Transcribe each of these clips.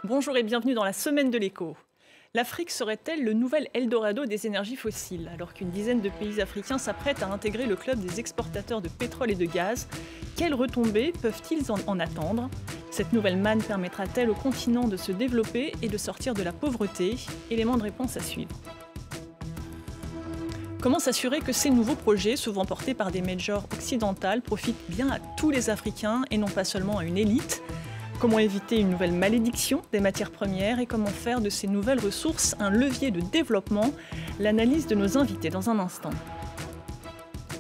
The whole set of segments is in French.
Bonjour et bienvenue dans la semaine de l'écho. L'Afrique serait-elle le nouvel Eldorado des énergies fossiles? Alors qu'une dizaine de pays africains s'apprêtent à intégrer le club des exportateurs de pétrole et de gaz, quelles retombées peuvent-ils en attendre? Cette nouvelle manne permettra-t-elle au continent de se développer et de sortir de la pauvreté? Élément de réponse à suivre. Comment s'assurer que ces nouveaux projets, souvent portés par des majors occidentales, profitent bien à tous les Africains et non pas seulement à une élite? Comment éviter une nouvelle malédiction des matières premières et comment faire de ces nouvelles ressources un levier de développement? L'analyse de nos invités dans un instant.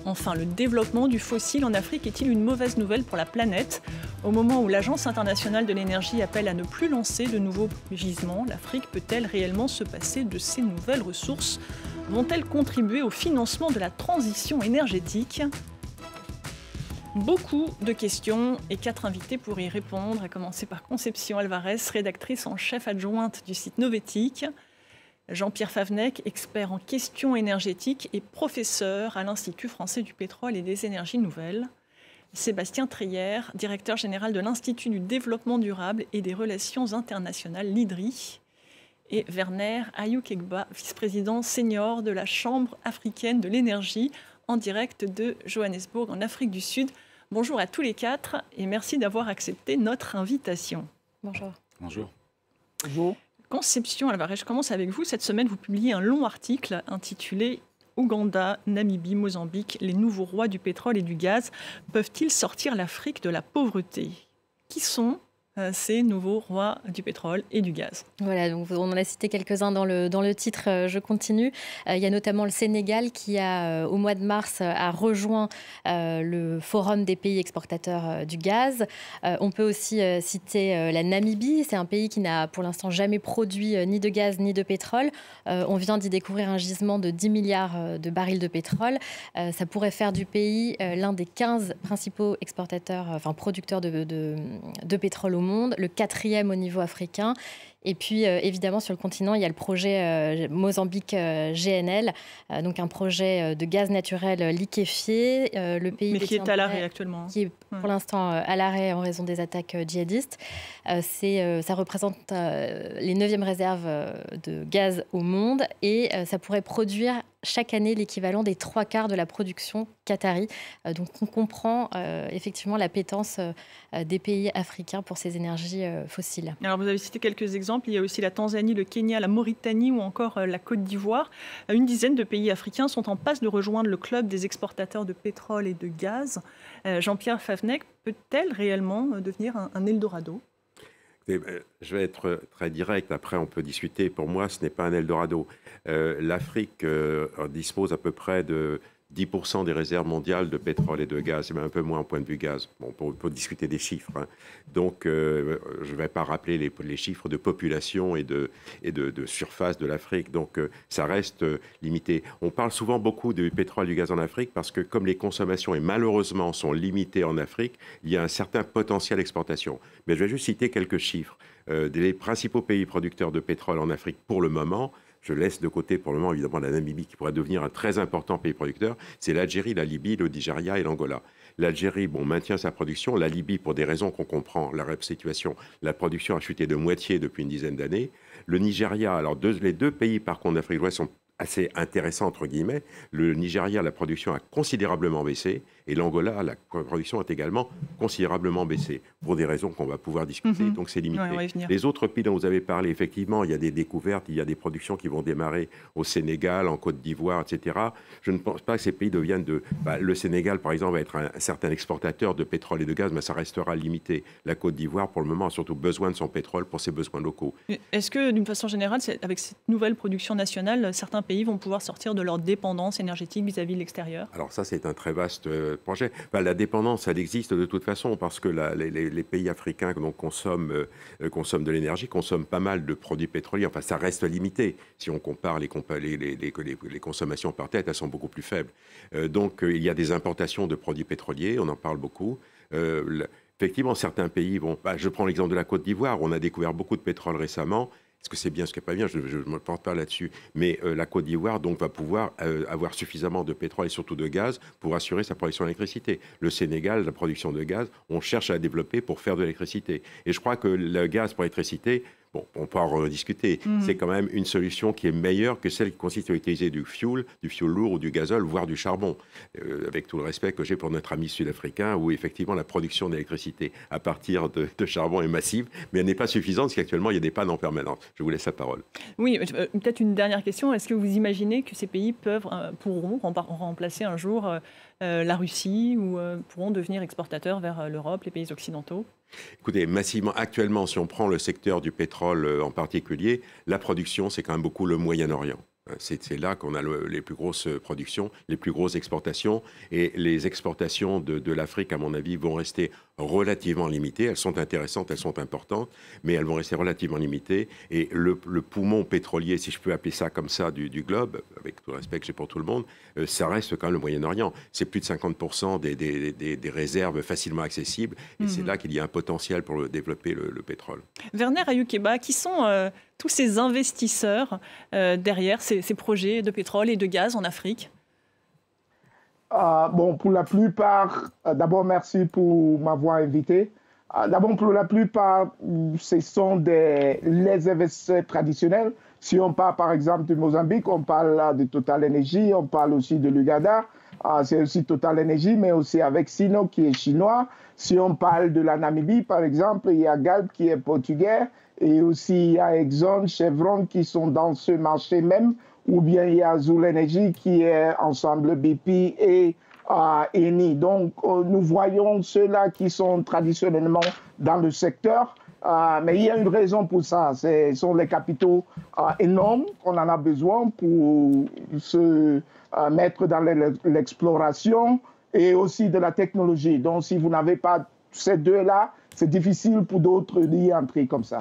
Enfin, le développement du fossile en Afrique est-il une mauvaise nouvelle pour la planète? Au moment où l'Agence internationale de l'énergie appelle à ne plus lancer de nouveaux gisements, l'Afrique peut-elle réellement se passer de ces nouvelles ressources? Vont-elles contribuer au financement de la transition énergétique? Beaucoup de questions et 4 invités pour y répondre, à commencer par Conception Alvarez, rédactrice en chef adjointe du site Novétique, Jean-Pierre Favnec, expert en questions énergétiques et professeur à l'Institut français du pétrole et des énergies nouvelles, Sébastien Treyer, directeur général de l'Institut du développement durable et des relations internationales, l'IDRI, et Werner Ayouk-Egba, vice-président senior de la Chambre africaine de l'énergie, en direct de Johannesburg, en Afrique du Sud. Bonjour à tous les 4 et merci d'avoir accepté notre invitation. Bonjour. Bonjour. Bonjour. Conception Alvarez, je commence avec vous. Cette semaine, vous publiez un long article intitulé « Ouganda, Namibie, Mozambique, les nouveaux rois du pétrole et du gaz peuvent-ils sortir l'Afrique de la pauvreté ?» Qui sont ces nouveaux rois du pétrole et du gaz? Voilà, donc on en a cité quelques-uns dans le titre, je continue. Il y a notamment le Sénégal qui, au mois de mars, a rejoint le Forum des pays exportateurs du gaz. On peut aussi citer la Namibie. C'est un pays qui n'a pour l'instant jamais produit ni de gaz ni de pétrole. On vient d'y découvrir un gisement de 10 milliards de barils de pétrole. Ça pourrait faire du pays l'un des 15 principaux exportateurs, producteurs de pétrole au monde, le 4e au niveau africain. Et puis, évidemment, sur le continent, il y a le projet Mozambique GNL, donc un projet de gaz naturel liquéfié. Le pays mais qui est à l'arrêt actuellement. Qui est pour l'instant à l'arrêt en raison des attaques djihadistes. Ça représente les 9e réserves de gaz au monde et ça pourrait produire chaque année l'équivalent des 3/4 de la production qatari. Donc on comprend effectivement l'appétence des pays africains pour ces énergies fossiles. Alors vous avez cité quelques exemples. Il y a aussi la Tanzanie, le Kenya, la Mauritanie ou encore la Côte d'Ivoire. Une dizaine de pays africains sont en passe de rejoindre le club des exportateurs de pétrole et de gaz. Jean-Pierre Favnec, peut-elle réellement devenir un Eldorado? Je vais être très direct, après on peut discuter. Pour moi, ce n'est pas un Eldorado. L'Afrique dispose à peu près de 10% des réserves mondiales de pétrole et de gaz, mais un peu moins au point de vue gaz. Bon, on peut discuter des chiffres. Hein. Donc, je ne vais pas rappeler les chiffres de population et de surface de l'Afrique. Donc, ça reste limité. On parle souvent beaucoup du pétrole et du gaz en Afrique parce que comme les consommations, et malheureusement, sont limitées en Afrique, il y a un certain potentiel d'exportation. Mais je vais juste citer quelques chiffres. Des principaux pays producteurs de pétrole en Afrique pour le moment, je laisse de côté pour le moment évidemment la Namibie qui pourrait devenir un très important pays producteur, c'est l'Algérie, la Libye, le Nigeria et l'Angola. L'Algérie maintient sa production, la Libye, pour des raisons qu'on comprend, la situation, la production a chuté de moitié depuis une dizaine d'années. Le Nigeria, alors les deux pays par contre d'Afrique de l'Ouest sont assez intéressants entre guillemets. Le Nigeria, la production a considérablement baissé et l'Angola, la production a également considérablement baissé pour des raisons qu'on va pouvoir discuter, donc c'est limité. Ouais, les autres pays dont vous avez parlé, effectivement, il y a des découvertes, il y a des productions qui vont démarrer au Sénégal, en Côte d'Ivoire, etc. Je ne pense pas que ces pays deviennent le Sénégal, par exemple, va être un certain exportateur de pétrole et de gaz, mais ça restera limité. La Côte d'Ivoire, pour le moment, a surtout besoin de son pétrole pour ses besoins locaux. Est-ce que, d'une façon générale, avec cette nouvelle production nationale, certains pays vont pouvoir sortir de leur dépendance énergétique vis-à-vis de l'extérieur? Alors ça, c'est un très vaste projet. La dépendance, elle existe de toute façon parce que les pays africains consomment de l'énergie, consomment pas mal de produits pétroliers. Enfin, ça reste limité. Si on compare les consommations par tête, elles sont beaucoup plus faibles. Donc, il y a des importations de produits pétroliers, on en parle beaucoup. Effectivement, certains pays vont... je prends l'exemple de la Côte d'Ivoire, on a découvert beaucoup de pétrole récemment. ce que c'est bien, ce qui n'est pas bien, je ne me porte pas là-dessus. Mais la Côte d'Ivoire donc, va pouvoir avoir suffisamment de pétrole et surtout de gaz pour assurer sa production d'électricité. Le Sénégal, la production de gaz, on cherche à la développer pour faire de l'électricité. Et je crois que le gaz pour l'électricité, bon, on peut en rediscuter, c'est quand même une solution qui est meilleure que celle qui consiste à utiliser du fioul lourd ou du gazole, voire du charbon. Avec tout le respect que j'ai pour notre ami sud-africain, où effectivement la production d'électricité à partir de charbon est massive, mais elle n'est pas suffisante parce qu'actuellement il y a des pannes en permanence. Je vous laisse la parole. Oui, peut-être une dernière question. Est-ce que vous imaginez que ces pays pourront remplacer un jour la Russie ou pourront devenir exportateurs vers l'Europe, les pays occidentaux? Écoutez, massivement, actuellement, si on prend le secteur du pétrole en particulier, la production, c'est quand même beaucoup le Moyen-Orient. C'est là qu'on a les plus grosses productions, les plus grosses exportations. Et les exportations de l'Afrique, à mon avis, vont rester relativement limitées. Elles sont intéressantes, elles sont importantes, mais elles vont rester relativement limitées. Et le poumon pétrolier, si je peux appeler ça comme ça, du globe, avec tout le respect que j'ai pour tout le monde, ça reste quand même le Moyen-Orient. C'est plus de 50% des réserves facilement accessibles. Et c'est là qu'il y a un potentiel pour développer le pétrole. Werner Ayukeba, qui sont tous ces investisseurs derrière ces projets de pétrole et de gaz en Afrique? Bon, pour la plupart, d'abord merci pour m'avoir invité. D'abord, pour la plupart, ce sont les investisseurs traditionnels. Si on parle par exemple du Mozambique, on parle de Total Energy, on parle aussi de l'Ouganda, c'est aussi Total Energy, mais aussi avec Sino qui est chinois. Si on parle de la Namibie, par exemple, il y a Galp qui est portugais, et aussi il y a Exxon, Chevron qui sont dans ce marché même, ou bien il y a Zul Energy qui est ensemble BP et Eni. Donc nous voyons ceux-là qui sont traditionnellement dans le secteur, mais il y a une raison pour ça. Ce sont les capitaux énormes qu'on en a besoin pour se mettre dans l'exploration et aussi de la technologie. Donc si vous n'avez pas ces deux-là, c'est difficile pour d'autres d'y entrer comme ça.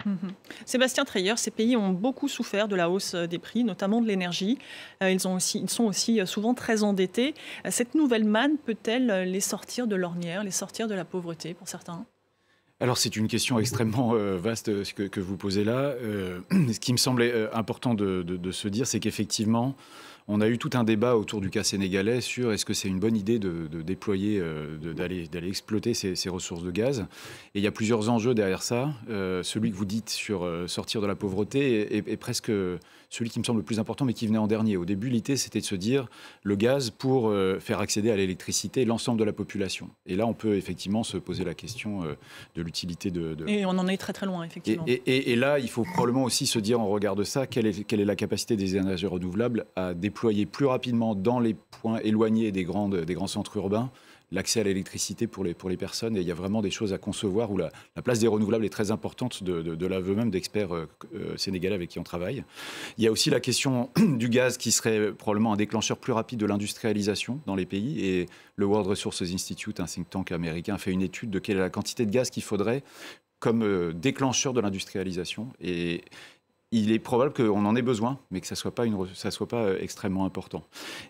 Sébastien Treyer, ces pays ont beaucoup souffert de la hausse des prix, notamment de l'énergie. Ils sont aussi souvent très endettés. Cette nouvelle manne peut-elle les sortir de l'ornière, les sortir de la pauvreté pour certains? Alors c'est une question extrêmement vaste que vous posez là. Ce qui me semblait important de se dire, c'est qu'effectivement, on a eu tout un débat autour du cas sénégalais sur est-ce que c'est une bonne idée de déployer, d'aller exploiter ces ressources de gaz. Et il y a plusieurs enjeux derrière ça. Celui que vous dites sur sortir de la pauvreté est presque celui qui me semble le plus important, mais qui venait en dernier. Au début, l'idée, c'était de se dire le gaz pour faire accéder à l'électricité l'ensemble de la population. Et là, on peut effectivement se poser la question de l'utilité de... Et on en est très très loin, effectivement. Et là, il faut probablement aussi se dire, en regard de ça, quelle est la capacité des énergies renouvelables à déployer plus rapidement dans les points éloignés des grands centres urbains l'accès à l'électricité pour les personnes. Et il y a vraiment des choses à concevoir où la place des renouvelables est très importante de l'aveu même d'experts sénégalais avec qui on travaille. Il y a aussi la question du gaz qui serait probablement un déclencheur plus rapide de l'industrialisation dans les pays. Et le World Resources Institute, un think tank américain, a fait une étude de quelle est la quantité de gaz qu'il faudrait comme déclencheur de l'industrialisation. Et il est probable qu'on en ait besoin, mais que ça soit pas extrêmement important.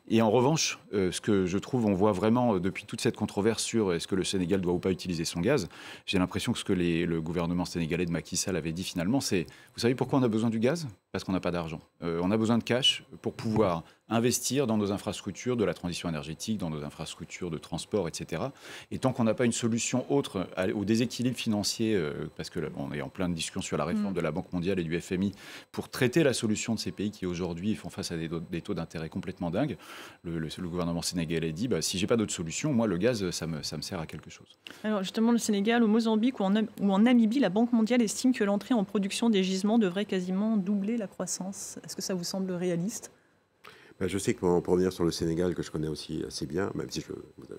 Et en revanche, ce que je trouve, on voit vraiment depuis toute cette controverse sur est-ce que le Sénégal doit ou pas utiliser son gaz, j'ai l'impression que ce que le gouvernement sénégalais de Macky Sall avait dit finalement, c'est, vous savez pourquoi on a besoin du gaz? Parce qu'on n'a pas d'argent. On a besoin de cash pour pouvoir investir dans nos infrastructures de la transition énergétique, dans nos infrastructures de transport, etc. Et tant qu'on n'a pas une solution autre au déséquilibre financier, parce qu'on est en pleine discussion sur la réforme de la Banque mondiale et du FMI, pour traiter la solution de ces pays qui aujourd'hui font face à des taux d'intérêt complètement dingues, le gouvernement sénégalais dit, si j'ai pas d'autre solution, moi le gaz, ça me sert à quelque chose. Alors justement, le Sénégal, au Mozambique ou en Namibie, la Banque mondiale estime que l'entrée en production des gisements devrait quasiment doubler la croissance. Est-ce que ça vous semble réaliste? Je sais que pour revenir sur le Sénégal, que je connais aussi assez bien, même si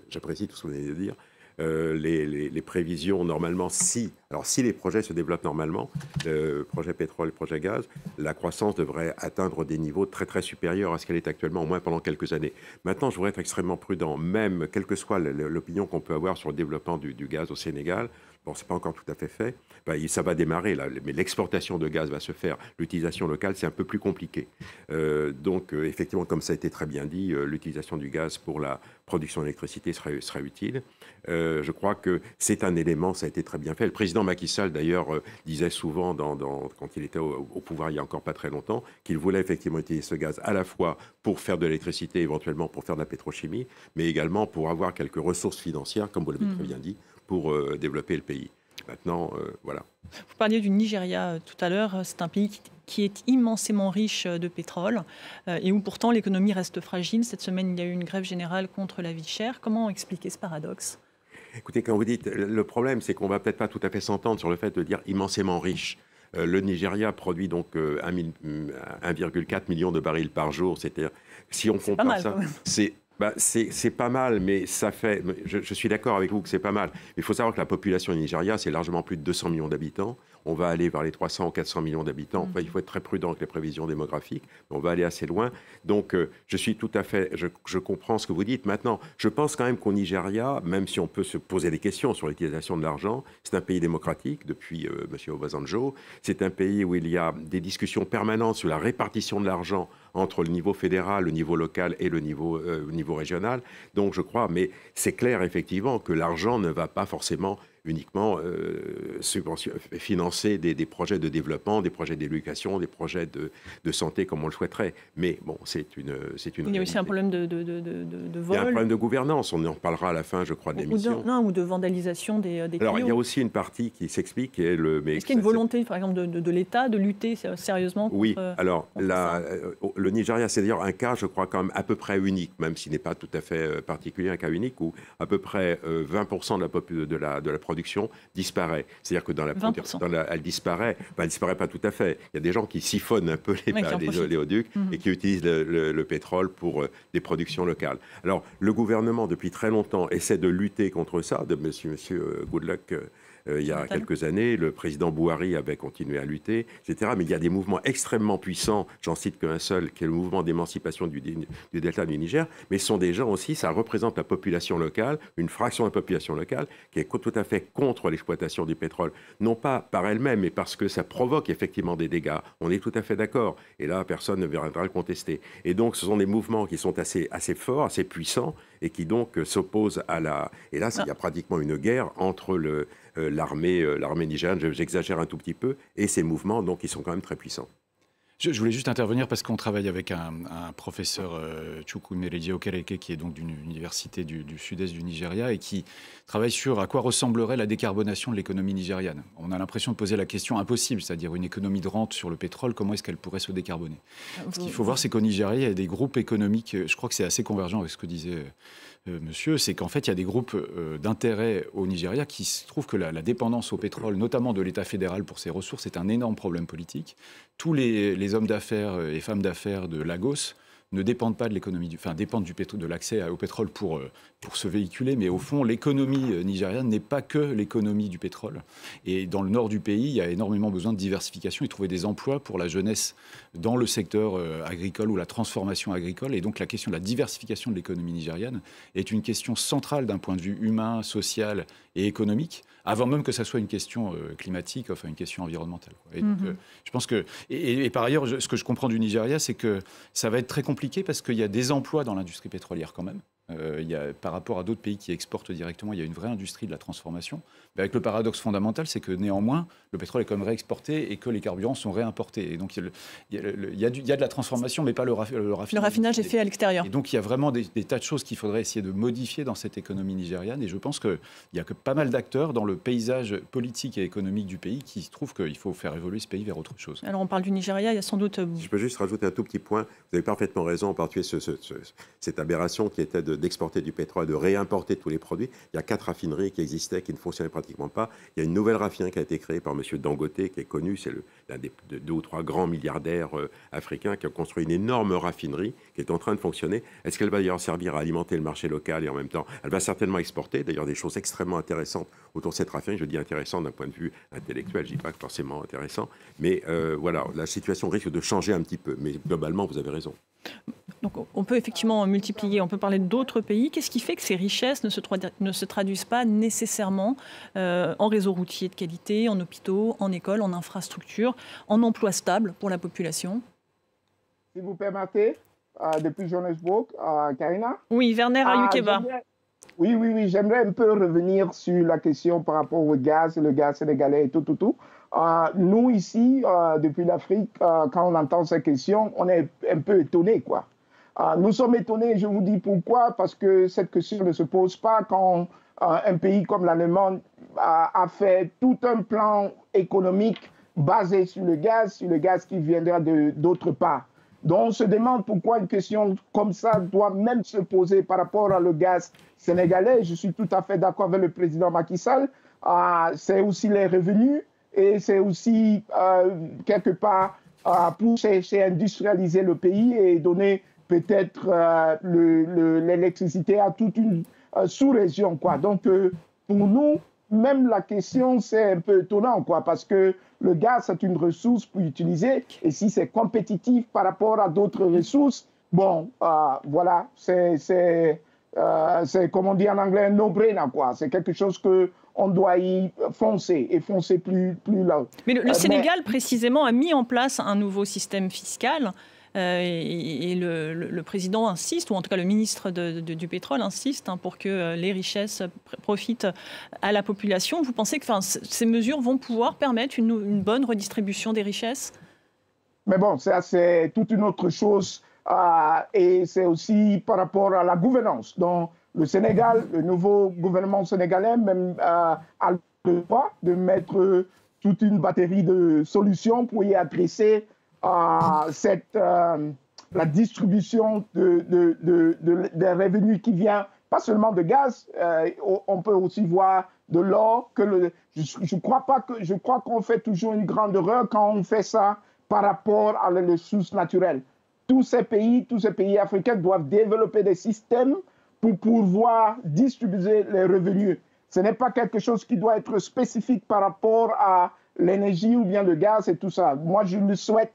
j'apprécie tout ce que vous venez de dire, les prévisions, normalement, si les projets se développent normalement, le projet pétrole, le projet gaz, la croissance devrait atteindre des niveaux très très supérieurs à ce qu'elle est actuellement, au moins pendant quelques années. Maintenant, je voudrais être extrêmement prudent, même quelle que soit l'opinion qu'on peut avoir sur le développement du gaz au Sénégal. Bon, ce n'est pas encore tout à fait fait. Ben, ça va démarrer, là, mais l'exportation de gaz va se faire. L'utilisation locale, c'est un peu plus compliqué. Donc, effectivement, comme ça a été très bien dit, l'utilisation du gaz pour la production d'électricité sera utile. Je crois que c'est un élément, ça a été très bien fait. Le président Macky Sall, d'ailleurs, disait souvent, quand il était au pouvoir il n'y a encore pas très longtemps, qu'il voulait effectivement utiliser ce gaz à la fois pour faire de l'électricité, éventuellement pour faire de la pétrochimie, mais également pour avoir quelques ressources financières, comme vous l'avez très bien dit, pour développer le pays. Maintenant, voilà. Vous parliez du Nigeria tout à l'heure. C'est un pays qui est immensément riche de pétrole et où pourtant l'économie reste fragile. Cette semaine, il y a eu une grève générale contre la vie chère. Comment expliquer ce paradoxe ? Écoutez, quand vous dites, le problème, c'est qu'on ne va peut-être pas tout à fait s'entendre sur le fait de dire immensément riche. Le Nigeria produit donc 1,4 million de barils par jour. C'est-à-dire, si on compare ça, c'est pas mal, mais ça fait... Je suis d'accord avec vous que c'est pas mal. Mais il faut savoir que la population du Nigeria, c'est largement plus de 200 millions d'habitants. On va aller vers les 300 ou 400 millions d'habitants. Enfin, il faut être très prudent avec les prévisions démographiques. On va aller assez loin. Donc, je suis tout à fait... Je comprends ce que vous dites. Maintenant, je pense quand même qu'au Nigeria, même si on peut se poser des questions sur l'utilisation de l'argent, c'est un pays démocratique depuis M. Obasanjo. C'est un pays où il y a des discussions permanentes sur la répartition de l'argent entre le niveau fédéral, le niveau local et le niveau régional. Donc je crois, mais c'est clair effectivement que l'argent ne va pas forcément uniquement financer des projets de développement, des projets d'éducation, des projets de santé comme on le souhaiterait. Mais bon, c'est une Il y a aussi un problème de vol. Il y a un problème de gouvernance, on en reparlera à la fin, je crois, de l'émission. Ou de vandalisation des Alors, il y a aussi une partie qui s'explique. Est-ce qu'il y a une volonté, par exemple, de l'État de lutter sérieusement contre... Oui, alors le Nigeria, c'est d'ailleurs un cas, je crois, quand même à peu près unique, même s'il n'est pas tout à fait particulier, un cas unique où à peu près 20% de la production disparaît. C'est-à-dire que elle disparaît. Ben, elle disparaît pas tout à fait. Il y a des gens qui siphonnent un peu les oléoducs et qui utilisent le pétrole pour des productions locales. Alors, le gouvernement, depuis très longtemps, essaie de lutter contre ça, de monsieur Goodluck. Il y a quelques années, le président Buhari avait continué à lutter, etc. Mais il y a des mouvements extrêmement puissants, j'en cite qu'un seul, qui est le mouvement d'émancipation du delta du Niger, mais ce sont des gens aussi, ça représente la population locale, une fraction de la population locale, qui est tout à fait contre l'exploitation du pétrole. Non pas par elle-même, mais parce que ça provoque effectivement des dégâts. On est tout à fait d'accord. Et là, personne ne viendra le contester. Et donc, ce sont des mouvements qui sont assez forts, assez puissants, et qui donc s'opposent à la... Et là, il y a pratiquement une guerre entre l'armée nigériane, j'exagère un tout petit peu, et ces mouvements, donc, ils sont quand même très puissants. Je voulais juste intervenir parce qu'on travaille avec un professeur, Chukwuemeka Okereke, qui est donc d'une université du sud-est du Nigeria et qui travaille sur à quoi ressemblerait la décarbonation de l'économie nigériane. On a l'impression de poser la question impossible, c'est-à-dire une économie de rente sur le pétrole, comment est-ce qu'elle pourrait se décarboner ? Ce qu'il faut voir, c'est qu'au Nigeria, il y a des groupes économiques, je crois que c'est assez convergent avec ce que disait monsieur, c'est qu'en fait, il y a des groupes d'intérêt au Nigeria qui trouvent que la dépendance au pétrole, notamment de l'État fédéral pour ses ressources, est un énorme problème politique. Tous les hommes d'affaires et femmes d'affaires de Lagos ne dépendent pas de l'économie, dépendent de l'accès au pétrole pour se véhiculer, mais au fond, l'économie nigériane n'est pas que l'économie du pétrole. Et dans le nord du pays, il y a énormément besoin de diversification et trouver des emplois pour la jeunesse dans le secteur agricole ou la transformation agricole. Et donc la question de la diversification de l'économie nigériane est une question centrale d'un point de vue humain, social et économique, avant même que ça soit une question climatique, enfin une question environnementale. Et donc, je pense que... Et par ailleurs, ce que je comprends du Nigeria, c'est que ça va être très compliqué parce qu'il y a des emplois dans l'industrie pétrolière quand même. Par rapport à d'autres pays qui exportent directement, il y a une vraie industrie de la transformation. Mais avec le paradoxe fondamental, c'est que néanmoins, le pétrole est quand même réexporté et que les carburants sont réimportés. Et donc, il y a de la transformation, mais pas le raffinage. Le raffinage est fait à l'extérieur. Et donc, il y a vraiment des tas de choses qu'il faudrait essayer de modifier dans cette économie nigériane. Et je pense qu'il y a que pas mal d'acteurs dans le paysage politique et économique du pays qui trouvent qu'il faut faire évoluer ce pays vers autre chose. Alors, on parle du Nigeria, il y a sans doute... Je peux juste rajouter un tout petit point. Vous avez parfaitement raison, en particulier cette aberration qui était d'exporter du pétrole, de réimporter tous les produits. Il y a 4 raffineries qui existaient, qui ne fonctionnaient pratiquement pas. Il y a une nouvelle raffinerie qui a été créée par M. Dangote, qui est connu, c'est l'un des 2 ou 3 grands milliardaires africains qui a construit une énorme raffinerie qui est en train de fonctionner. Est-ce qu'elle va d'ailleurs servir à alimenter le marché local et en même temps, elle va certainement exporter d'ailleurs des choses extrêmement intéressantes autour de cette raffinerie. Je dis intéressant d'un point de vue intellectuel, je ne dis pas forcément intéressant, mais voilà, la situation risque de changer un petit peu. Mais globalement, vous avez raison. Donc on peut effectivement multiplier, on peut parler d'autres pays. Qu'est-ce qui fait que ces richesses ne se traduisent pas nécessairement en réseau routier de qualité, en hôpitaux, en écoles, en infrastructures, en emplois stables pour la population? Si vous permettez, depuis Johannesburg, Karina. Oui, Werner Ayukeba. Oui, j'aimerais un peu revenir sur la question par rapport au gaz, le gaz sénégalais et tout. Nous, ici, depuis l'Afrique, quand on entend ces questions, on est un peu étonnés, quoi. Nous sommes étonnés, je vous dis pourquoi, parce que cette question ne se pose pas quand un pays comme l'Allemagne a fait tout un plan économique basé sur le gaz qui viendra d'autre part. Donc on se demande pourquoi une question comme ça doit même se poser par rapport au gaz sénégalais. Je suis tout à fait d'accord avec le président Macky Sall. C'est aussi les revenus et c'est aussi quelque part pour chercher à industrialiser le pays et donner peut-être l'électricité à toute une sous-région, quoi. Donc pour nous, même la question, c'est un peu étonnant, quoi, parce que le gaz, c'est une ressource pour utiliser. Et si c'est compétitif par rapport à d'autres ressources, bon, voilà, c'est comme on dit en anglais, un no-brainer, quoi. C'est quelque chose qu'on doit y foncer et foncer plus là. Mais le Sénégal, précisément, a mis en place un nouveau système fiscal. Et le président insiste, ou en tout cas le ministre du pétrole insiste pour que les richesses profitent à la population. Vous pensez que ces mesures vont pouvoir permettre une bonne redistribution des richesses? Mais bon, ça c'est toute une autre chose et c'est aussi par rapport à la gouvernance. Donc le Sénégal, le nouveau gouvernement sénégalais même a le droit de mettre toute une batterie de solutions pour y adresser la distribution des revenus qui vient, pas seulement de gaz, on peut aussi voir de l'or. Je crois qu'on fait toujours une grande erreur quand on fait ça par rapport à les ressources naturelles. Tous ces pays africains doivent développer des systèmes pour pouvoir distribuer les revenus. Ce n'est pas quelque chose qui doit être spécifique par rapport à l'énergie ou bien le gaz et tout ça. Moi, je le souhaite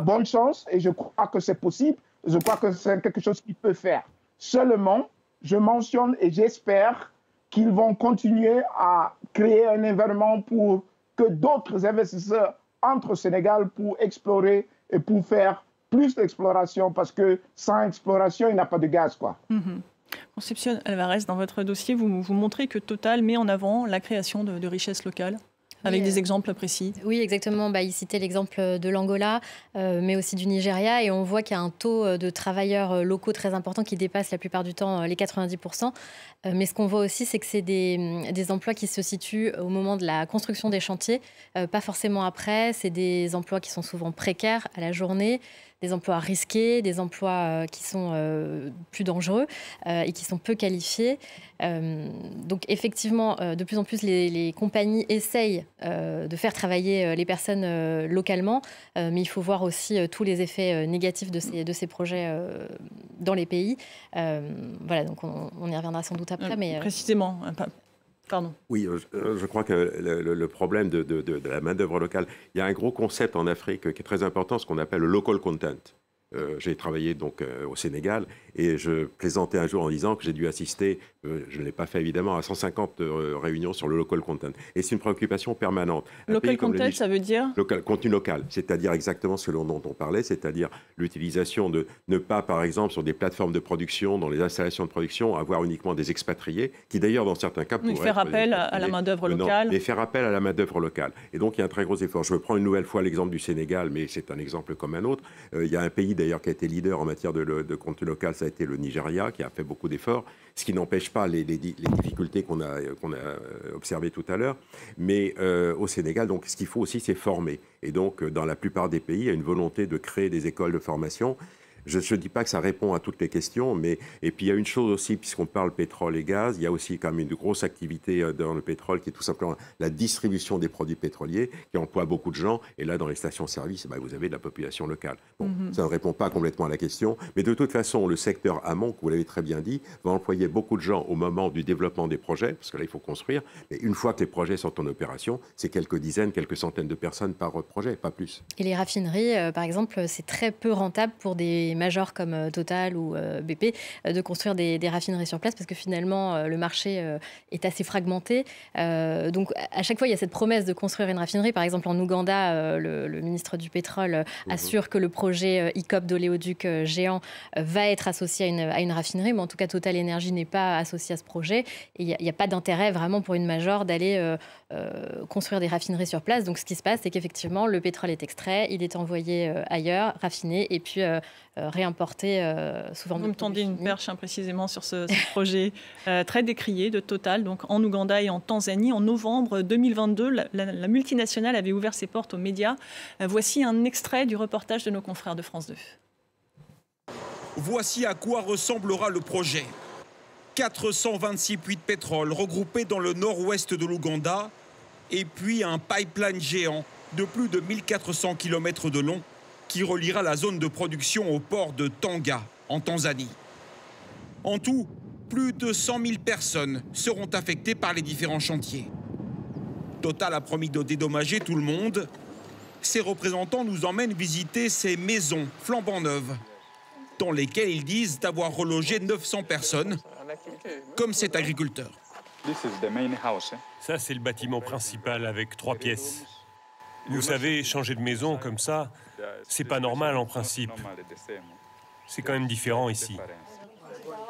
bonne chance et je crois que c'est possible. Je crois que c'est quelque chose qu'il peut faire. Seulement, je mentionne et j'espère qu'ils vont continuer à créer un environnement pour que d'autres investisseurs entrent au Sénégal pour explorer et pour faire plus d'exploration parce que sans exploration, il n'y a pas de gaz, quoi. Concepción Alvarez, dans votre dossier, vous montrez que Total met en avant la création de richesses locales. Avec des exemples précis. Oui, exactement. Il citait l'exemple de l'Angola, mais aussi du Nigeria. Et on voit qu'il y a un taux de travailleurs locaux très important qui dépasse la plupart du temps les 90%. Mais ce qu'on voit aussi, c'est que c'est des emplois qui se situent au moment de la construction des chantiers, pas forcément après. C'est des emplois qui sont souvent précaires à la journée, des emplois risqués, des emplois qui sont plus dangereux et qui sont peu qualifiés. Donc effectivement, de plus en plus, les compagnies essayent de faire travailler les personnes localement, mais il faut voir aussi tous les effets négatifs de ces projets dans les pays. Voilà, donc on y reviendra sans doute après. Mais précisément. Pardon. Oui, je crois que le problème de la main-d'œuvre locale, il y a un gros concept en Afrique qui est très important, ce qu'on appelle le local content. J'ai travaillé donc au Sénégal et je plaisantais un jour en disant que j'ai dû assister, je ne l'ai pas fait évidemment, à 150 réunions sur le local content. Et c'est une préoccupation permanente. Local content, ça veut dire contenu local, c'est-à-dire exactement ce dont on parlait, c'est-à-dire l'utilisation de ne pas, par exemple, sur des plateformes de production, dans les installations de production, avoir uniquement des expatriés, qui d'ailleurs, dans certains cas, pourraient faire appel à la main-d'œuvre locale. Mais faire appel à la main-d'œuvre locale. Et donc, il y a un très gros effort. Je prends une nouvelle fois l'exemple du Sénégal, mais c'est un exemple comme un autre. Il y a un pays d'ailleurs qui a été leader en matière de contenu local, ça a été le Nigeria, qui a fait beaucoup d'efforts, ce qui n'empêche pas les difficultés qu'on a observées tout à l'heure. Mais au Sénégal, donc, ce qu'il faut aussi, c'est former. Et donc, dans la plupart des pays, il y a une volonté de créer des écoles de formation. Je ne dis pas que ça répond à toutes les questions, mais et puis il y a une chose aussi, puisqu'on parle pétrole et gaz, il y a aussi quand même une grosse activité dans le pétrole qui est tout simplement la distribution des produits pétroliers, qui emploie beaucoup de gens. Et là, dans les stations-service, vous avez de la population locale. Bon, ça ne répond pas complètement à la question, mais de toute façon, le secteur amont, que vous l'avez très bien dit, va employer beaucoup de gens au moment du développement des projets, parce que là, il faut construire. Mais une fois que les projets sont en opération, c'est quelques dizaines, quelques centaines de personnes par projet, pas plus. Et les raffineries, par exemple, c'est très peu rentable pour des majors comme Total ou BP de construire des raffineries sur place parce que finalement, le marché est assez fragmenté. Donc, à chaque fois, il y a cette promesse de construire une raffinerie. Par exemple, en Ouganda, le ministre du Pétrole assure que le projet ICOP d'oléoduc géant va être associé à une raffinerie, mais en tout cas, Total Energy n'est pas associé à ce projet. Et il n'y a pas d'intérêt vraiment pour une major d'aller construire des raffineries sur place. Donc, ce qui se passe, c'est qu'effectivement, le pétrole est extrait, il est envoyé ailleurs, raffiné, et puis réimporté sous forme de... Vous me tendez une perche précisément sur ce projet très décrié de Total, donc en Ouganda et en Tanzanie. En novembre 2022, la multinationale avait ouvert ses portes aux médias. Voici un extrait du reportage de nos confrères de France 2. Voici à quoi ressemblera le projet. 426 puits de pétrole regroupés dans le nord-ouest de l'Ouganda et puis un pipeline géant de plus de 1400 km de long qui reliera la zone de production au port de Tanga, en Tanzanie. En tout, plus de 100 000 personnes seront affectées par les différents chantiers. Total a promis de dédommager tout le monde. Ses représentants nous emmènent visiter ces maisons flambant neuves, dans lesquelles ils disent avoir relogé 900 personnes, comme cet agriculteur. Ça, c'est le bâtiment principal avec 3 pièces. Vous savez, changer de maison comme ça, c'est pas normal en principe. C'est quand même différent ici.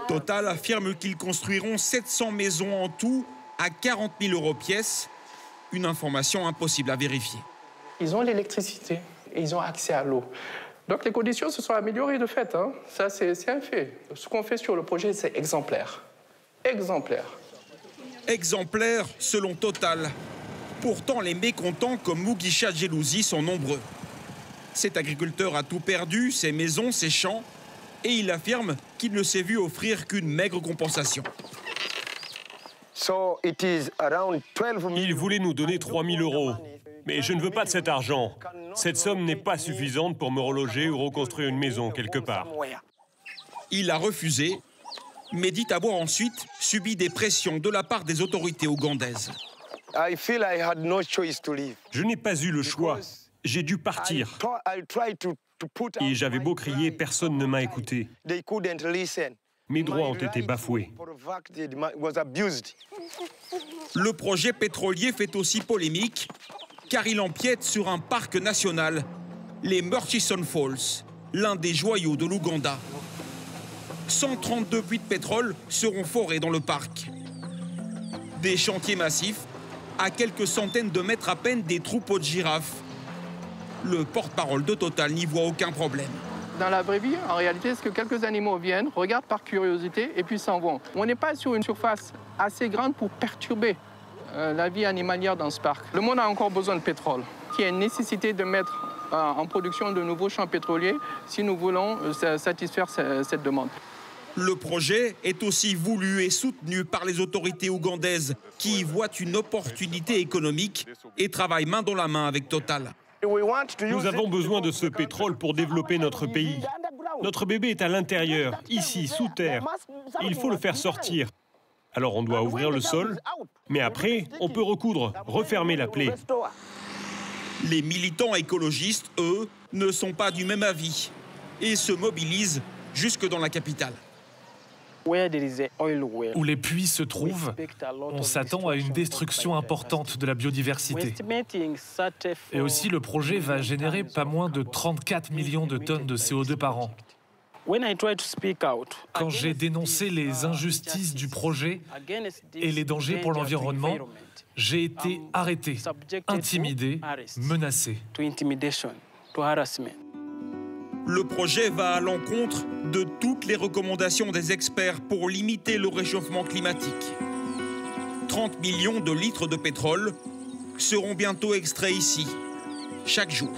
Total affirme qu'ils construiront 700 maisons en tout à 40 000 € pièce. Une information impossible à vérifier. Ils ont l'électricité et ils ont accès à l'eau. Donc les conditions se sont améliorées de fait. Ça, c'est un fait. Ce qu'on fait sur le projet, c'est exemplaire. Exemplaire. Exemplaire selon Total. Pourtant, les mécontents comme Mugisha Djelouzi sont nombreux. Cet agriculteur a tout perdu, ses maisons, ses champs, et il affirme qu'il ne s'est vu offrir qu'une maigre compensation. Il voulait nous donner 3 000 €. Mais je ne veux pas de cet argent. Cette somme n'est pas suffisante pour me reloger ou reconstruire une maison quelque part. Il a refusé, mais dit avoir ensuite subi des pressions de la part des autorités ougandaises. Je n'ai pas eu le choix. J'ai dû partir. Et j'avais beau crier, personne ne m'a écouté. Mes droits ont été bafoués. Le projet pétrolier fait aussi polémique, car il empiète sur un parc national, les Murchison Falls, l'un des joyaux de l'Ouganda. 132 puits de pétrole seront forés dans le parc. Des chantiers massifs, à quelques centaines de mètres à peine des troupeaux de girafes. Le porte-parole de Total n'y voit aucun problème. Dans la vraie vie, en réalité, c'est que quelques animaux viennent, regardent par curiosité et puis s'en vont. On n'est pas sur une surface assez grande pour perturber la vie animalière dans ce parc. Le monde a encore besoin de pétrole. Il y a une nécessité de mettre en production de nouveaux champs pétroliers si nous voulons satisfaire cette demande. Le projet est aussi voulu et soutenu par les autorités ougandaises qui y voient une opportunité économique et travaillent main dans la main avec Total. Nous avons besoin de ce pétrole pour développer notre pays. Notre bébé est à l'intérieur, ici, sous terre. Il faut le faire sortir. Alors on doit ouvrir le sol, mais après, on peut recoudre, refermer la plaie. Les militants écologistes, eux, ne sont pas du même avis et se mobilisent jusque dans la capitale. Où les puits se trouvent, on s'attend à une destruction importante de la biodiversité. Et aussi, le projet va générer pas moins de 34 millions de tonnes de CO2 par an. Quand j'ai dénoncé les injustices du projet et les dangers pour l'environnement, j'ai été arrêté, intimidé, menacé. Le projet va à l'encontre de toutes les recommandations des experts pour limiter le réchauffement climatique. 30 millions de litres de pétrole seront bientôt extraits ici, chaque jour.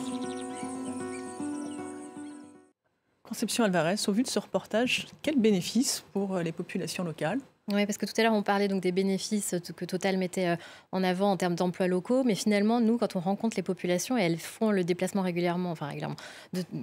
Concepción Alvarez, au vu de ce reportage, quel bénéfice pour les populations locales? Oui, parce que tout à l'heure, on parlait donc des bénéfices que Total mettait en avant en termes d'emplois locaux. Mais finalement, nous, quand on rencontre les populations, et elles font le déplacement régulièrement,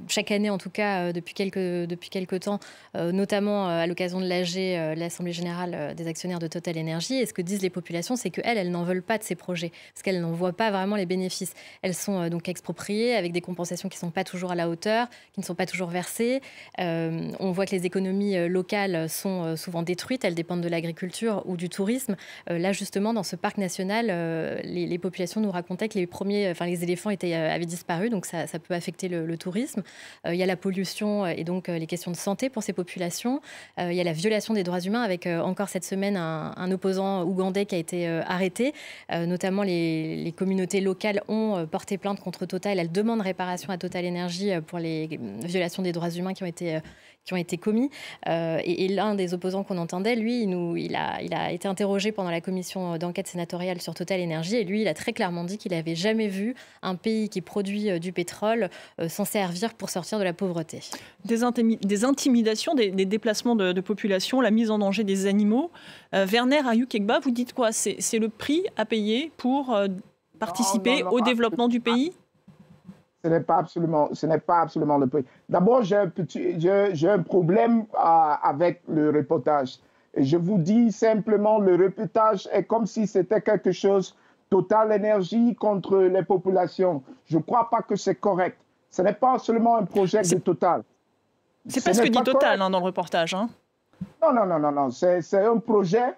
chaque année en tout cas, depuis quelques temps, notamment à l'occasion de l'AG, l'Assemblée Générale des actionnaires de Total Énergie. Et ce que disent les populations, c'est qu'elles n'en veulent pas de ces projets, parce qu'elles n'en voient pas vraiment les bénéfices. Elles sont donc expropriées avec des compensations qui ne sont pas toujours à la hauteur, qui ne sont pas toujours versées. On voit que les économies locales sont souvent détruites. Elles dépendent de l'agriculture ou du tourisme. Là, justement, dans ce parc national, les populations nous racontaient que les éléphants avaient disparu, donc ça peut affecter le tourisme. Il y a la pollution et donc les questions de santé pour ces populations. Il y a la violation des droits humains avec encore cette semaine un opposant ougandais qui a été arrêté. Notamment, les communautés locales ont porté plainte contre Total. Elles demandent réparation à Total Énergie pour les violations des droits humains qui ont été commis. Et l'un des opposants qu'on entendait, lui, il a été interrogé pendant la commission d'enquête sénatoriale sur Total Énergie, et lui, il a très clairement dit qu'il n'avait jamais vu un pays qui produit du pétrole s'en servir pour sortir de la pauvreté. Des intimidations, des déplacements de population, la mise en danger des animaux. Werner Ayukegba, vous dites quoi? C'est le prix à payer pour participer au développement du pays? Ce n'est pas absolument le prix. D'abord, j'ai un problème avec le reportage. Et je vous dis simplement, le reportage est comme si c'était quelque chose, Total Énergie contre les populations. Je ne crois pas que c'est correct. Ce n'est pas seulement un projet de Total. C'est pas ce que dit Total dans le reportage. Hein. Non. C'est un projet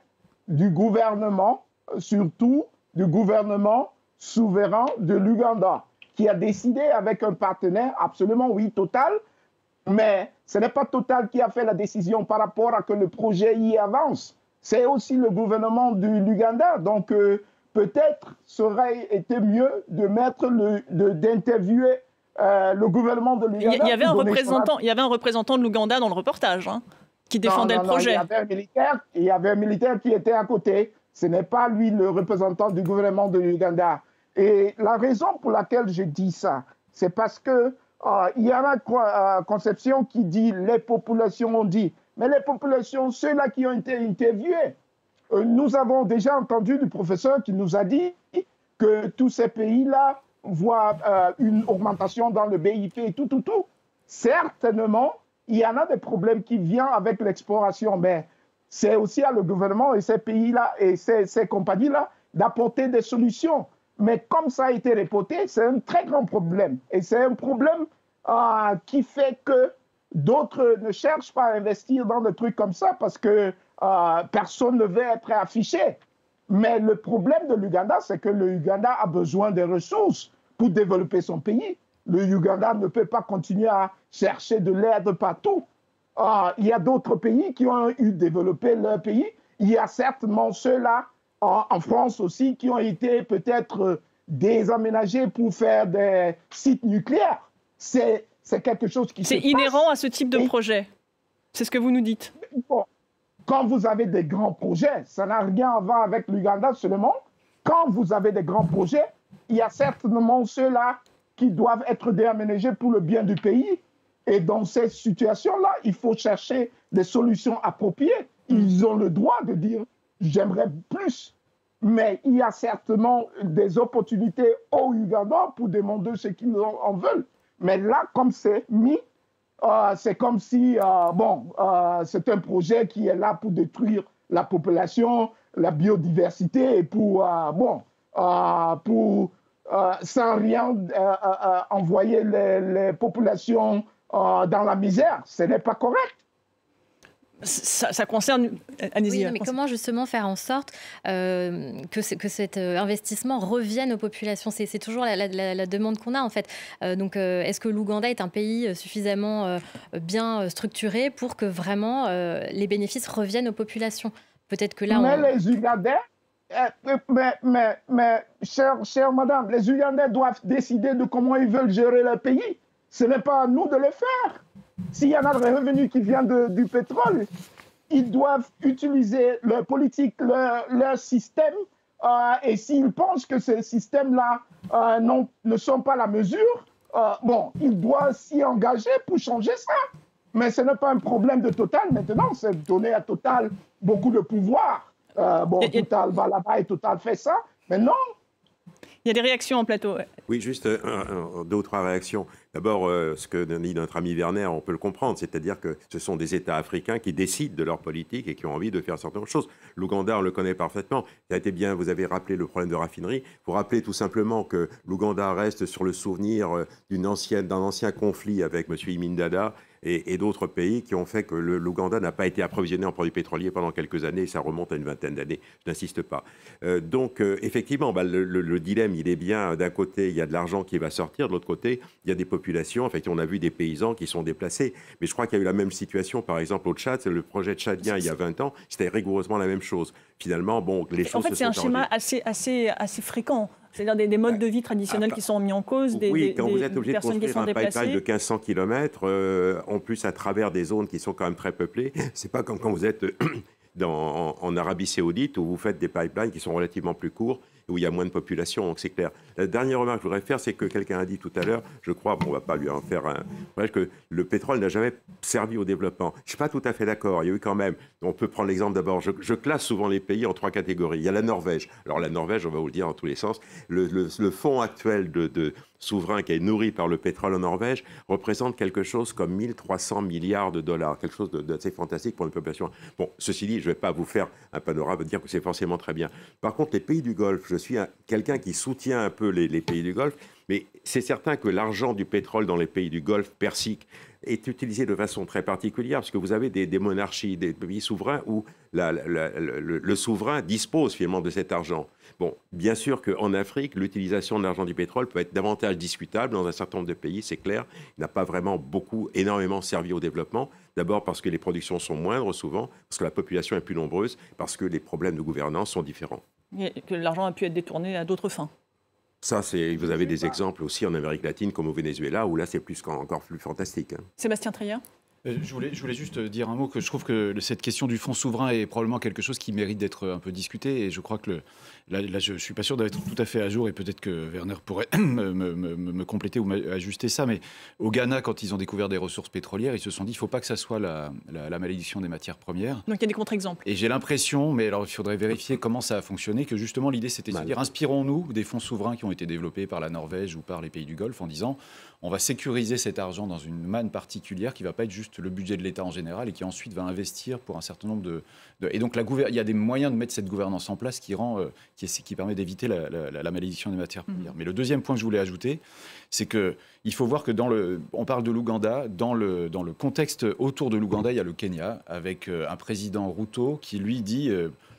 du gouvernement, surtout du gouvernement souverain de l'Ouganda, qui a décidé avec un partenaire, absolument oui, Total, mais ce n'est pas Total qui a fait la décision par rapport à que le projet y avance. C'est aussi le gouvernement de l'Ouganda. Donc, peut-être ça aurait été mieux d'interviewer le gouvernement de l'Ouganda. Il y avait un représentant de l'Ouganda dans le reportage qui défendait le projet. Il y avait un militaire qui était à côté. Ce n'est pas lui le représentant du gouvernement de l'Ouganda. Et la raison pour laquelle je dis ça, c'est parce que il y a une conception qui dit les populations ont dit. Mais les populations, ceux-là qui ont été interviewés, nous avons déjà entendu du professeur qui nous a dit que tous ces pays-là voient une augmentation dans le BIP et tout. Certainement, il y en a des problèmes qui viennent avec l'exploration, mais c'est aussi à le gouvernement et ces pays-là et ces compagnies-là d'apporter des solutions. Mais comme ça a été reporté, c'est un très grand problème. Et c'est un problème qui fait que d'autres ne cherchent pas à investir dans des trucs comme ça parce que personne ne veut être affiché. Mais le problème de l'Ouganda, c'est que l'Ouganda a besoin de ressources pour développer son pays. L'Ouganda ne peut pas continuer à chercher de l'aide partout. Il y a d'autres pays qui ont eu développé leur pays. Il y a certainement ceux-là en France aussi, qui ont été peut-être désaménagés pour faire des sites nucléaires. C'est quelque chose qui se passe. C'est inhérent à ce type de projet. C'est ce que vous nous dites. Bon, quand vous avez des grands projets, ça n'a rien à voir avec l'Ouganda seulement. Quand vous avez des grands projets, il y a certainement ceux-là qui doivent être déaménagés pour le bien du pays. Et dans cette situation-là, il faut chercher des solutions appropriées. Ils ont le droit de dire j'aimerais plus, mais il y a certainement des opportunités au Ouganda pour demander ce qu'ils en veulent. Mais là, comme c'est mis, c'est comme si, c'est un projet qui est là pour détruire la population, la biodiversité, et sans rien envoyer les populations dans la misère. Ce n'est pas correct. Ça concerne... Allez-y. Oui, mais comment justement faire en sorte que cet investissement revienne aux populations? C'est toujours la demande qu'on a en fait. Est-ce que l'Ouganda est un pays suffisamment bien structuré pour que vraiment les bénéfices reviennent aux populations? Peut-être que là... Les Ougandais, chère madame, les Ougandais doivent décider de comment ils veulent gérer leur pays. Ce n'est pas à nous de le faire. S'il y en a des revenus qui viennent du pétrole, ils doivent utiliser leur politique, leur système. Et s'ils pensent que ces systèmes-là ne sont pas la mesure, ils doivent s'y engager pour changer ça. Mais ce n'est pas un problème de Total maintenant, c'est donner à Total beaucoup de pouvoir. Total va là-bas et Total fait ça, mais non. Il y a des réactions en plateau. Ouais. Oui, juste deux ou trois réactions. D'abord, ce que dit notre ami Werner, on peut le comprendre, c'est-à-dire que ce sont des États africains qui décident de leur politique et qui ont envie de faire certaines choses. L'Ouganda, on le connaît parfaitement. Ça a été bien, vous avez rappelé le problème de raffinerie. Vous rappelez tout simplement que l'Ouganda reste sur le souvenir d'un ancien conflit avec M. Amin Dada et d'autres pays qui ont fait que l'Ouganda n'a pas été approvisionné en produits pétroliers pendant quelques années, et ça remonte à une vingtaine d'années, je n'insiste pas. Effectivement, le dilemme, il est bien, d'un côté, il y a de l'argent qui va sortir, de l'autre côté, il y a des populations, en fait, on a vu des paysans qui sont déplacés, mais je crois qu'il y a eu la même situation, par exemple, au Tchad, c'est le projet tchadien il y a 20 ans, c'était rigoureusement la même chose. Finalement, bon, les choses se sont c'est un schéma assez fréquent. C'est-à-dire des modes de vie traditionnels qui sont mis en cause, oui, quand vous êtes obligé de personnes qui sont construire un déplacées. pipeline de 1500 km, en plus à travers des zones qui sont quand même très peuplées, c'est pas comme quand vous êtes en Arabie Saoudite où vous faites des pipelines qui sont relativement plus courts, où il y a moins de population, donc c'est clair. La dernière remarque que je voudrais faire, c'est que quelqu'un a dit tout à l'heure, je crois, bon, on ne va pas lui en faire un... Bref, que le pétrole n'a jamais servi au développement. Je ne suis pas tout à fait d'accord. Il y a eu quand même... On peut prendre l'exemple d'abord. Je classe souvent les pays en trois catégories. Il y a la Norvège. Alors la Norvège, on va vous le dire dans tous les sens, le fonds actuel de souverain qui est nourri par le pétrole en Norvège représente quelque chose comme 1300 milliards de dollars, quelque chose d'assez fantastique pour une population. Bon, ceci dit, je ne vais pas vous faire un panorama, dire que c'est forcément très bien. Par contre, les pays du Golfe, je suis quelqu'un qui soutient un peu les pays du Golfe, mais c'est certain que l'argent du pétrole dans les pays du Golfe Persique est utilisé de façon très particulière, parce que vous avez des monarchies, des pays souverains où le souverain dispose finalement de cet argent. Bon, bien sûr qu'en Afrique, l'utilisation de l'argent du pétrole peut être davantage discutable dans un certain nombre de pays, c'est clair. Il n'a pas vraiment énormément servi au développement. D'abord parce que les productions sont moindres souvent, parce que la population est plus nombreuse, parce que les problèmes de gouvernance sont différents. Et que l'argent a pu être détourné à d'autres fins. Ça, vous avez des exemples aussi en Amérique latine, comme au Venezuela, où là, c'est encore plus fantastique. Hein. Sébastien Treillat ? Je voulais juste dire un mot, que je trouve que cette question du fonds souverain est probablement quelque chose qui mérite d'être un peu discuté, et je crois que là je ne suis pas sûr d'être tout à fait à jour, et peut-être que Werner pourrait me compléter ou m'ajuster ça, mais au Ghana, quand ils ont découvert des ressources pétrolières, ils se sont dit qu'il ne faut pas que ça soit la malédiction des matières premières. Donc il y a des contre-exemples. Et j'ai l'impression, mais alors il faudrait vérifier comment ça a fonctionné, que justement l'idée c'était de se dire, inspirons-nous des fonds souverains qui ont été développés par la Norvège ou par les pays du Golfe, en disant on va sécuriser cet argent dans une manne particulière qui ne va pas être juste le budget de l'État en général et qui ensuite va investir pour un certain nombre de... Et donc il y a des moyens de mettre cette gouvernance en place qui permet d'éviter la malédiction des matières premières. Mais le deuxième point que je voulais ajouter, c'est qu'il faut voir que on parle de l'Ouganda, dans le contexte autour de l'Ouganda, il y a le Kenya, avec un président Ruto qui lui dit,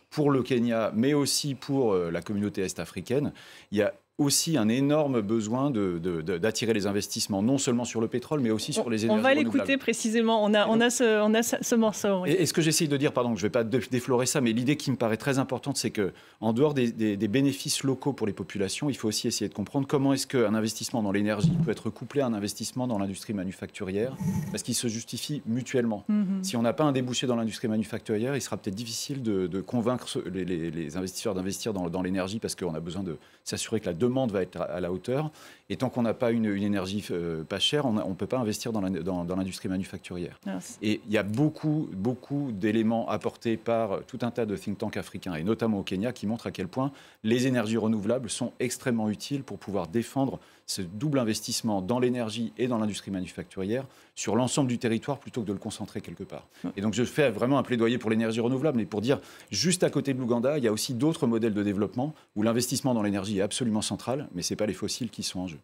pour le Kenya, mais aussi pour la communauté est-africaine, il y a aussi un énorme besoin d'attirer les investissements, non seulement sur le pétrole, mais aussi sur les énergies renouvelables. On va l'écouter précisément, on a ce morceau. Oui. Et ce que j'essaye de dire, pardon, je ne vais pas déflorer ça, mais l'idée qui me paraît très importante, c'est qu'en dehors des bénéfices locaux pour les populations, il faut aussi essayer de comprendre comment est-ce qu'un investissement dans l'énergie peut être couplé à un investissement dans l'industrie manufacturière, parce qu'ils se justifient mutuellement. Si on n'a pas un débouché dans l'industrie manufacturière, il sera peut-être difficile de convaincre les investisseurs d'investir dans l'énergie, parce qu'on a besoin de s'assurer que la demande va être à la hauteur. Et tant qu'on n'a pas une énergie pas chère, on ne peut pas investir dans l'industrie manufacturière. Et il y a beaucoup d'éléments apportés par tout un tas de think tanks africains, et notamment au Kenya, qui montrent à quel point les énergies renouvelables sont extrêmement utiles pour pouvoir défendre ce double investissement dans l'énergie et dans l'industrie manufacturière sur l'ensemble du territoire plutôt que de le concentrer quelque part. Et donc je fais vraiment un plaidoyer pour l'énergie renouvelable, mais pour dire, juste à côté de l'Ouganda, il y a aussi d'autres modèles de développement où l'investissement dans l'énergie est absolument central, mais ce n'est pas les fossiles qui sont en jeu.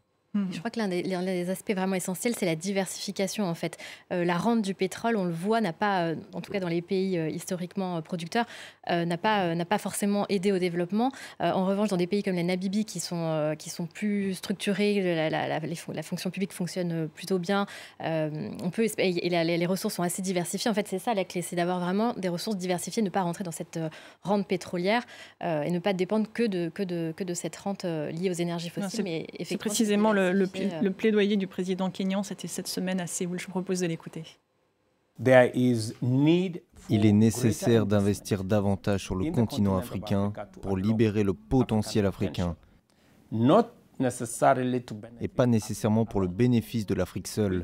Je crois que l'un des aspects vraiment essentiels, c'est la diversification, en fait. La rente du pétrole, on le voit, n'a pas, en tout cas dans les pays historiquement producteurs, n'a pas forcément aidé au développement. En revanche, dans des pays comme la Namibie, qui sont plus structurés, la fonction publique fonctionne plutôt bien, et les ressources sont assez diversifiées. En fait, c'est ça la clé, c'est d'avoir vraiment des ressources diversifiées, ne pas rentrer dans cette rente pétrolière et ne pas dépendre que de cette rente liée aux énergies fossiles. Mais c'est précisément le plaidoyer du président kényan, c'était cette semaine à Séoul. Je vous propose de l'écouter. Il est nécessaire d'investir davantage sur le continent africain pour libérer le potentiel africain. Et pas nécessairement pour le bénéfice de l'Afrique seule.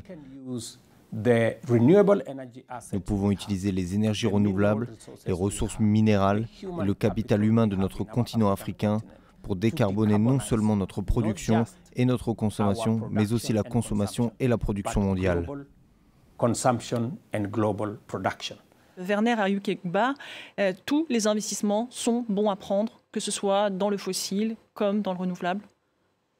Nous pouvons utiliser les énergies renouvelables, les ressources minérales et le capital humain de notre continent africain pour décarboner non seulement notre production et notre consommation, mais aussi la consommation et la production mondiale. Werner Ayukegba, tous les investissements sont bons à prendre, que ce soit dans le fossile comme dans le renouvelable?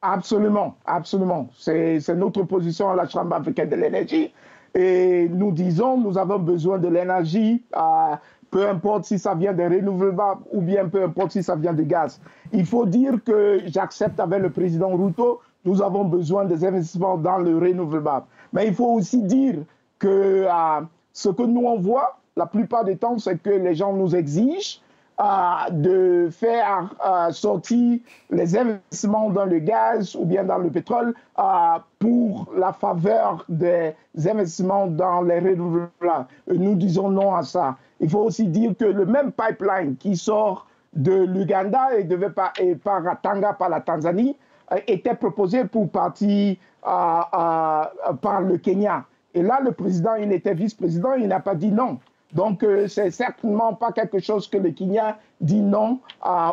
Absolument, absolument. C'est notre position à la Chambre africaine de l'énergie. Et nous disons, nous avons besoin de l'énergie, peu importe si ça vient des renouvelables ou bien peu importe si ça vient du gaz. Il faut dire que j'accepte avec le président Ruto, nous avons besoin des investissements dans le renouvelable. Mais il faut aussi dire que ce que nous on voit, la plupart du temps, c'est que les gens nous exigent de faire sortir les investissements dans le gaz ou bien dans le pétrole pour la faveur des investissements dans les renouvelables. Nous disons non à ça. Il faut aussi dire que le même pipeline qui sort de l'Ouganda et par Tanga, par la Tanzanie, était proposé pour partir par le Kenya. Et là, le président, il était vice-président, il n'a pas dit non. Donc, c'est certainement pas quelque chose que le Kenya dit non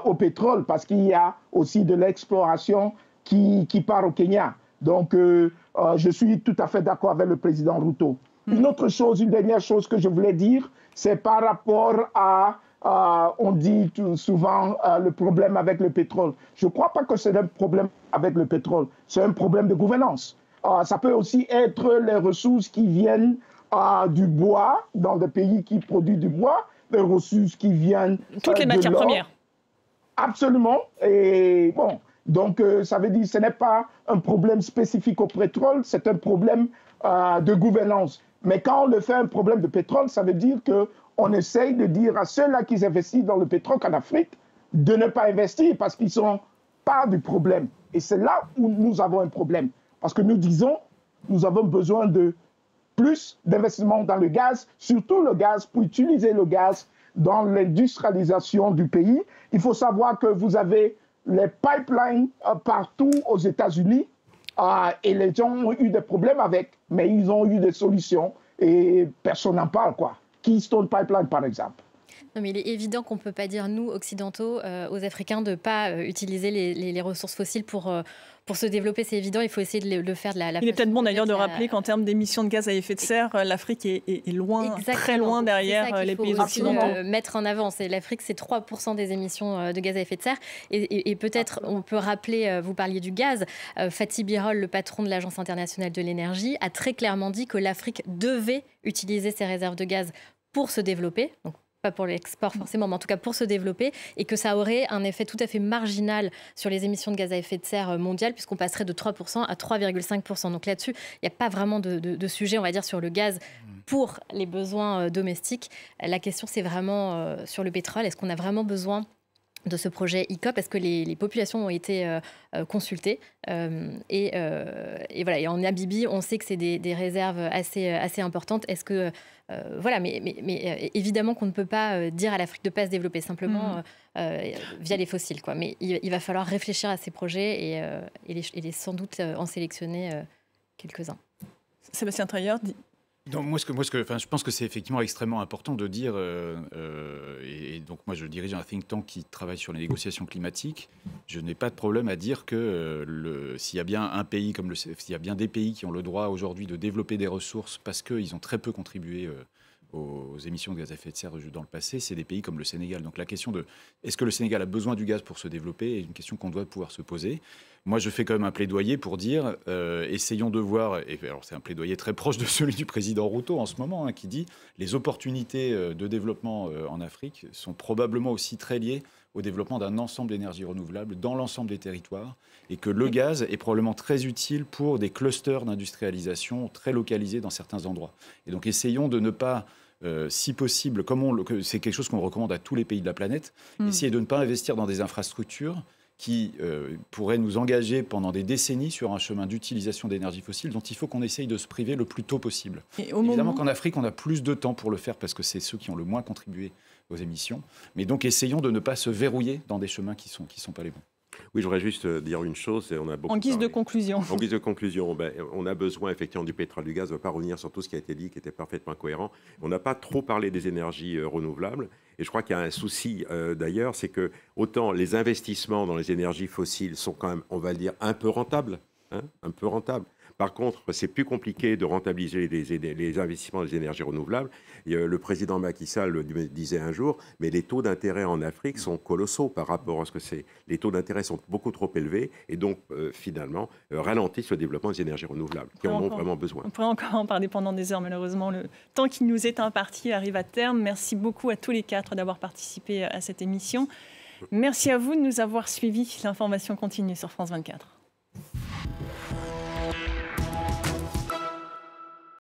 au pétrole, parce qu'il y a aussi de l'exploration qui part au Kenya. Donc, je suis tout à fait d'accord avec le président Ruto. Une autre chose, une dernière chose que je voulais dire, c'est par rapport on dit souvent le problème avec le pétrole. Je ne crois pas que c'est un problème avec le pétrole, c'est un problème de gouvernance. Ça peut aussi être les ressources qui viennent du bois, dans des pays qui produisent du bois, les ressources qui viennent toutes les matières premières. Absolument. Et bon, donc ça veut dire que ce n'est pas un problème spécifique au pétrole, c'est un problème de gouvernance. Mais quand on le fait un problème de pétrole, ça veut dire qu'on essaye de dire à ceux-là qui investissent dans le pétrole en Afrique de ne pas investir parce qu'ils ne sont pas du problème. Et c'est là où nous avons un problème. Parce que nous disons, nous avons besoin de plus d'investissements dans le gaz, surtout le gaz, pour utiliser le gaz dans l'industrialisation du pays. Il faut savoir que vous avez les pipelines partout aux États-Unis et les gens ont eu des problèmes avec, mais ils ont eu des solutions et personne n'en parle, quoi. Keystone Pipeline, par exemple. Non, mais il est évident qu'on ne peut pas dire, nous, occidentaux, aux Africains, de ne pas utiliser les ressources fossiles pour se développer. C'est évident, il faut essayer de le faire de la Il est peut-être bon d'ailleurs de rappeler qu'en termes d'émissions de gaz à effet de serre, l'Afrique est loin, très loin derrière les pays occidentaux. Mettre en avant, l'Afrique, c'est 3% des émissions de gaz à effet de serre. Et peut-être, on peut rappeler, vous parliez du gaz, Fatih Birol, le patron de l'Agence internationale de l'énergie, a très clairement dit que l'Afrique devait utiliser ses réserves de gaz pour se développer. Donc, pas pour l'export forcément, mais en tout cas pour se développer, et que ça aurait un effet tout à fait marginal sur les émissions de gaz à effet de serre mondiales, puisqu'on passerait de 3% à 3,5%. Donc là-dessus, il n'y a pas vraiment de sujet, on va dire, sur le gaz pour les besoins domestiques. La question, c'est vraiment sur le pétrole. Est-ce qu'on a vraiment besoin de ce projet ICOP? Est-ce que les populations ont été consultées et voilà. Et en Namibie, on sait que c'est des réserves assez importantes. Est-ce que voilà, mais évidemment qu'on ne peut pas dire à l'Afrique de ne pas se développer simplement via les fossiles, quoi. Mais il va falloir réfléchir à ces projets et sans doute en sélectionner quelques-uns. Sébastien Trailleur dit... Non, je pense que c'est effectivement extrêmement important de dire, et donc moi je dirige un think tank qui travaille sur les négociations climatiques, je n'ai pas de problème à dire que s'il y a bien un pays s'il y a bien des pays qui ont le droit aujourd'hui de développer des ressources parce qu'ils ont très peu contribué aux émissions de gaz à effet de serre dans le passé, c'est des pays comme le Sénégal. Donc la question de est-ce que le Sénégal a besoin du gaz pour se développer est une question qu'on doit pouvoir se poser. Moi, je fais quand même un plaidoyer pour dire, essayons de voir, et alors c'est un plaidoyer très proche de celui du président Ruto en ce moment, qui dit les opportunités de développement en Afrique sont probablement aussi très liées au développement d'un ensemble d'énergies renouvelables dans l'ensemble des territoires, et que le gaz est probablement très utile pour des clusters d'industrialisation très localisés dans certains endroits. Et donc essayons de ne pas... si possible, c'est quelque chose qu'on recommande à tous les pays de la planète, essayer de ne pas investir dans des infrastructures qui pourraient nous engager pendant des décennies sur un chemin d'utilisation d'énergie fossile dont il faut qu'on essaye de se priver le plus tôt possible. Évidemment qu'en Afrique, on a plus de temps pour le faire parce que c'est ceux qui ont le moins contribué aux émissions. Mais donc, essayons de ne pas se verrouiller dans des chemins qui sont pas les bons. Oui, je voudrais juste dire une chose. On a beaucoup en guise parlé. de conclusion. En guise de conclusion, on a besoin effectivement du pétrole, du gaz. On ne va pas revenir sur tout ce qui a été dit, qui était parfaitement cohérent. On n'a pas trop parlé des énergies renouvelables. Et je crois qu'il y a un souci d'ailleurs, c'est que autant les investissements dans les énergies fossiles sont quand même, on va le dire, un peu rentables. Un peu rentables. Par contre, c'est plus compliqué de rentabiliser les investissements des énergies renouvelables. Et, le président Macky Sall le disait un jour, mais les taux d'intérêt en Afrique sont colossaux par rapport à ce que c'est. Les taux d'intérêt sont beaucoup trop élevés et donc, finalement, ralentissent le développement des énergies renouvelables, qui en ont vraiment besoin. On pourrait encore en parler pendant des heures, malheureusement. Le temps qui nous est imparti arrive à terme. Merci beaucoup à tous les 4 d'avoir participé à cette émission. Merci à vous de nous avoir suivis. L'information continue sur France 24.